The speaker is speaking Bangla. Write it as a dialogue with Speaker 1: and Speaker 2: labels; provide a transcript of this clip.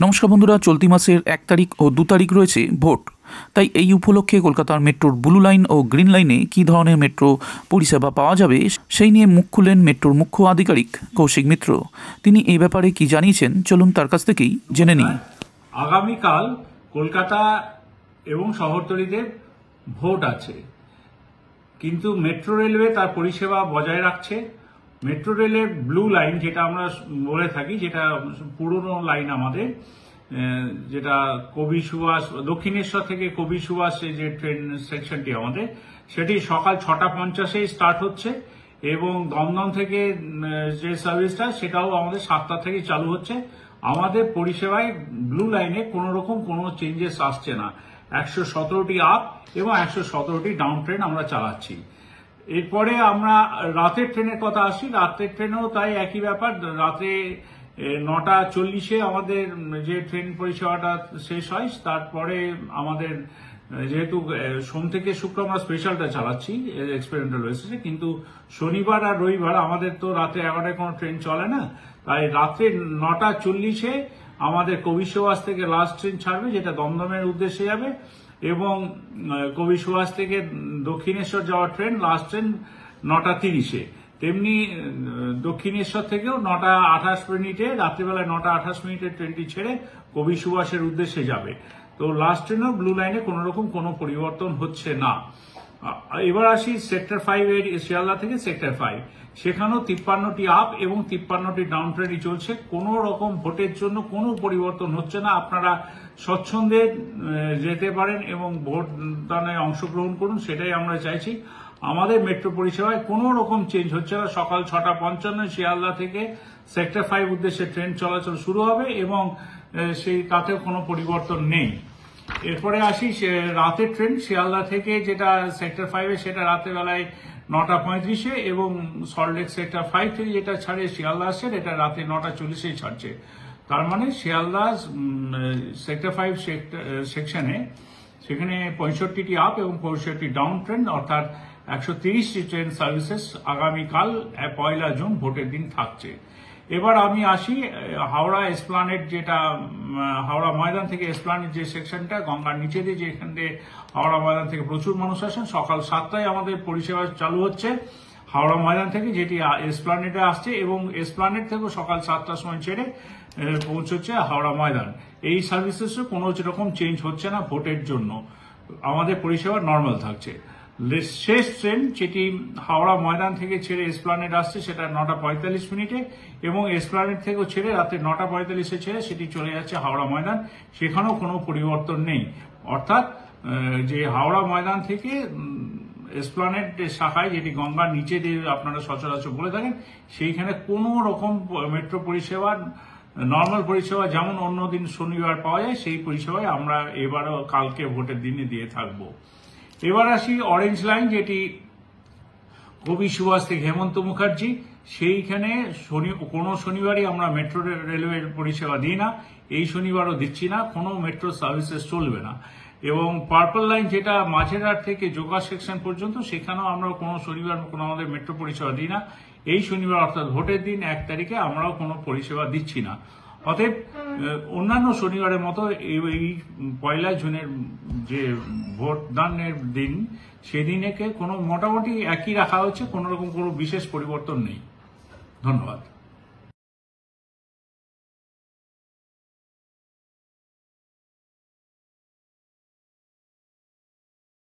Speaker 1: নমস্কার বন্ধুরা, চলতি মাসের 1 তারিখ ও 2 তারিখ রয়েছে ভোট। তাই এই উপলক্ষে কলকাতার মেট্রোর ব্লু লাইন ও গ্রিন লাইনে কী ধরনের মেট্রো পরিষেবা পাওয়া যাবে সেই নিয়ে মুখ খুললেন মেট্রোর মুখ্য আধিকারিক কৌশিক মিত্র। তিনি এই ব্যাপারে কি জানিয়েছেন চলুন তার কাছ থেকেই জেনে নিই।
Speaker 2: আগামীকাল কলকাতা এবং শহরতলিতে ভোট আছে, কিন্তু মেট্রো রেলওয়ে তার পরিষেবা বজায় রাখছে। মেট্রো রেলের ব্লু লাইন যেটা আমরা বলে থাকি, যেটা পুরনো লাইন আমাদের, যেটা কবি সুভাষ দক্ষিণেশ্বর থেকে কবি সুভাষ যে ট্রেন সেকশনটি আমাদের, সেটি সকাল 6:50 স্টার্ট হচ্ছে এবং দমদম থেকে যে সার্ভিসটা সেটাও আমাদের 7টা থেকে চালু হচ্ছে। আমাদের পরিষেবায় ব্লু লাইনে কোন রকম কোনো চেঞ্জেস আসছে না। 117টি আপ এবং 117টি ডাউন ট্রেন আমরা চালাচ্ছি। এরপরে আমরা রাতের ট্রেনের কথা আসি। রাতের ট্রেনেও তাই একই ব্যাপার। রাতে 9:40 আমাদের যে ট্রেন পরিষেবাটা শেষ হয়, তারপরে আমাদের যেহেতু সোম থেকে শুক্র আমরা স্পেশালটা চালাচ্ছি, এক্সপেরিমেন্টাল বেসিসে, কিন্তু শনিবার আর রবিবার আমাদের তো রাতে 11টায় কোনো ট্রেন চলে না। তাই রাত্রে 9:40 আমাদের কবি সুভাষ থেকে লাস্ট ট্রেন ছাড়বে, যেটা দমদমের উদ্দেশ্যে যাবে, এবং কবি সুভাষ থেকে দক্ষিণেশ্বর যাওয়ার ট্রেন লাস্ট ট্রেন 9:30। তেমনি দক্ষিণেশ্বর থেকেও 9:28 রাত্রিবেলায় 9:28 ট্রেনটি ছেড়ে কবি সুভাষের উদ্দেশ্যে যাবে। তো লাস্ট ট্রেনও ব্লু লাইনে কোন রকম কোনো পরিবর্তন হচ্ছে না। এবার আসি সেক্টর 5 এর শিয়ালদা থেকে সেক্টর 5, সেখানেও 53টি আপ এবং 53টি ডাউন ট্রেনই চলছে। কোন রকম ভোটের জন্য কোনো পরিবর্তন হচ্ছে না। আপনারা স্বচ্ছন্দে যেতে পারেন এবং ভোট দানে অংশগ্রহণ করুন, সেটাই আমরা চাইছি। আমাদের মেট্রো পরিষেবায় কোনো রকম চেঞ্জ হচ্ছে না। সকাল 6:55 শিয়ালদা থেকে সেক্টর 5 উদ্দেশ্যে ট্রেন চলাচল শুরু হবে এবং সেই তাতেও কোনো পরিবর্তন নেই। এরপরে আসি রাতের ট্রেন শিয়ালদা থেকে, যেটা সেক্টর 5 সেটা রাতের বেলায় 9:35 এবং সল্টলেক সেক্টর 5 থেকে যেটা ছাড়ে শিয়ালদা আসছে, এটা রাতে 9:40 ছাড়ছে। তার মানে শিয়ালদা সেক্টর 5 সেকশনে সেখানে 65টি আপ এবং 65টি ডাউন ট্রেন, অর্থাৎ 130টি ট্রেন সার্ভিসেস আগামীকাল 1 জুন ভোটের দিন থাকছে। এবার আমি আসি হাওড়া এসপ্লানেড, যেটা হাওড়া ময়দান থেকে এসপ্লানেড যে সেকশনটা গঙ্গার নিচে দিয়ে, যেখান দিয়ে হাওড়া ময়দান থেকে প্রচুর মানুষ আসেন। সকাল 7টায় আমাদের পরিষেবা চালু হচ্ছে হাওড়া ময়দান থেকে, যেটি এসপ্লানেডে আসছে, এবং এসপ্লানেড থেকেও সকাল 7টার সময় ছেড়ে পৌঁছচ্ছে হাওড়া ময়দান। এই সার্ভিসেসও কোনো রকম চেঞ্জ হচ্ছে না ভোটের জন্য। আমাদের পরিষেবা নর্মাল থাকছে। শেষ ট্রেন যেটি হাওড়া ময়দান থেকে ছেড়ে এসপ্লানেড আসছে, সেটা 9:45 এবং এসপ্লানেড থেকেও ছেড়ে রাতে 9:45 ছেড়ে সেটি চলে যাচ্ছে হাওড়া ময়দান। সেখানেও কোনো পরিবর্তন নেই। অর্থাৎ যে হাওড়া ময়দান থেকে এসপ্লানেড শাখায়, যেটি গঙ্গার নিচে দিয়ে আপনারা সচরাচর বলে থাকেন, সেইখানে কোনো রকম মেট্রো পরিষেবা, নর্মাল পরিষেবা যেমন অন্যদিন শনিবার পাওয়া যায়, সেই পরিষেবায় আমরা এবারও কালকে ভোটের দিনে দিয়ে থাকবো। এবার আসি অরেঞ্জ লাইন, যেটি কবি সুভাষ থেকে হেমন্ত মুখার্জি, সেইখানে কোনো শনিবারই আমরা মেট্রো রেলওয়ের পরিষেবা দিই না। এই শনিবারও দিচ্ছি না, কোনো মেট্রো সার্ভিসেস চলবে না। এবং পার্পল লাইন, যেটা মাঝেরহাট থেকে যোগা সেকশন পর্যন্ত, সেখানেও আমরা কোনো শনিবার কোনো আমাদের মেট্রো পরিষেবা দিই না। এই শনিবার অর্থাৎ ভোটের দিন 1 তারিখে আমরাও কোনো পরিষেবা দিচ্ছি না। অতএব অন্যান্য শনিবারের মতো এই 1 জুনের যে ভোটদানের দিন, সেদিনে কোনো মোটামুটি একই রাখা হচ্ছে, কোনো রকম কোনো বিশেষ পরিবর্তন নেই। ধন্যবাদ।